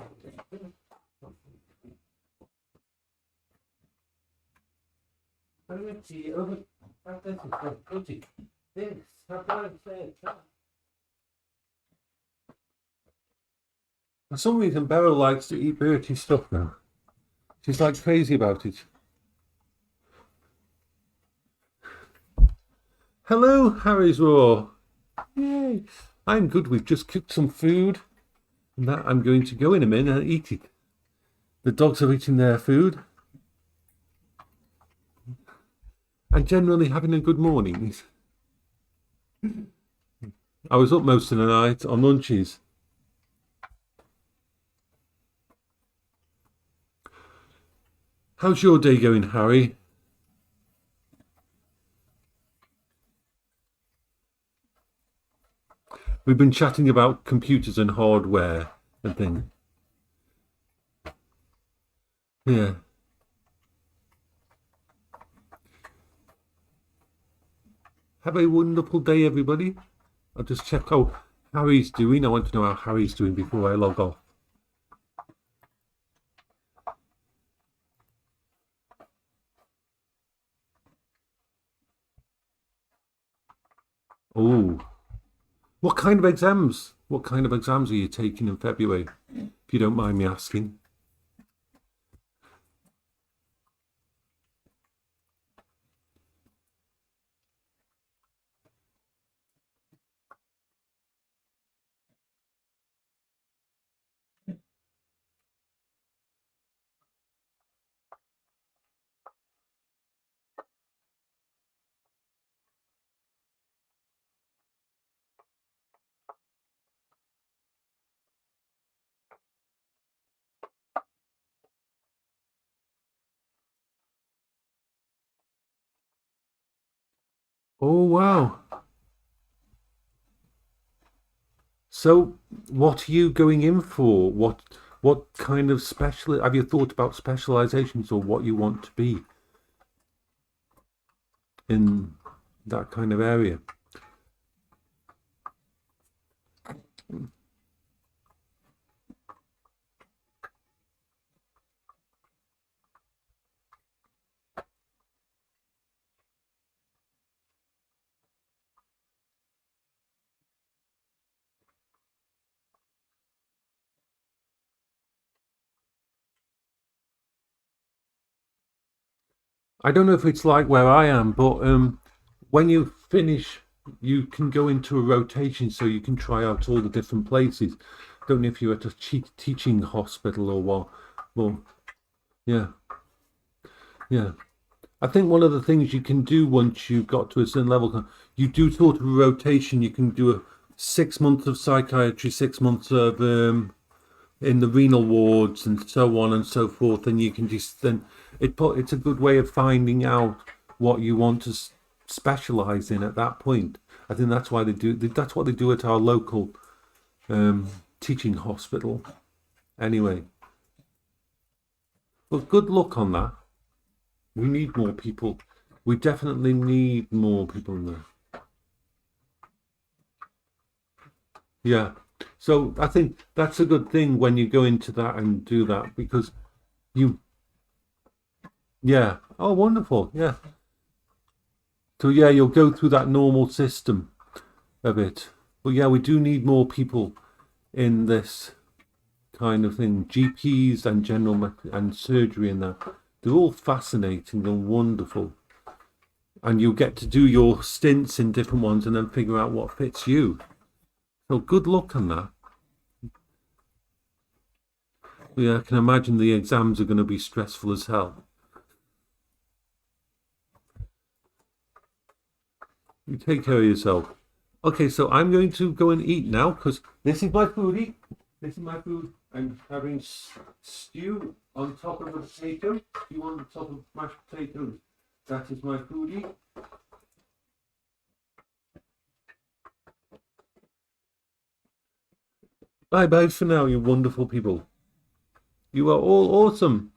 Bertie, over. Bertie, this. For some reason, Beryl likes to eat Bertie's stuff now. She's like crazy about it. Hello, Harry's Raw. Yay. I'm good. We've just cooked some food. And that I'm going to go in a minute and eat it. The dogs are eating their food. And generally having a good morning. I was up most of the night on Munchies. How's your day going, Harry? We've been chatting about computers and hardware and things. Yeah. Have a wonderful day, everybody. I'll just check how Harry's doing. I want to know how Harry's doing before I log off. Oh, what kind of exams? What kind of exams are you taking in February? If you don't mind me asking. Oh wow. So, what are you going in for? What kind of special? Have you thought about specializations or what you want to be in that kind of area? I don't know if it's like where I am, but when you finish, you can go into a rotation, so you can try out all the different places. Don't know if you're at a teaching hospital or what. Well, yeah, yeah. I think one of the things you can do once you've got to a certain level, you do sort of a rotation. You can do a 6 months of psychiatry, 6 months of in the renal wards, and so on and so forth. And you can just then it's a good way of finding out what you want to specialize in at that point. I think that's why they do. That's what they do at our local teaching hospital. Anyway, well, good luck on that. We need more people. We definitely need more people in there. Yeah. So I think that's a good thing when you go into that and do that, because you, yeah. Oh, wonderful. Yeah. So yeah, you'll go through that normal system of it. But yeah, we do need more people in this kind of thing. GPs and and surgery and that. They're all fascinating and wonderful. And you'll get to do your stints in different ones and then figure out what fits you. So good luck on that. Yeah, I can imagine the exams are going to be stressful as hell. You take care of yourself. Okay, so I'm going to go and eat now, because this is my foodie. This is my food. I'm having stew on top of a potato. You want on top of mashed potatoes? That is my foodie. Bye bye for now, you wonderful people. You are all awesome.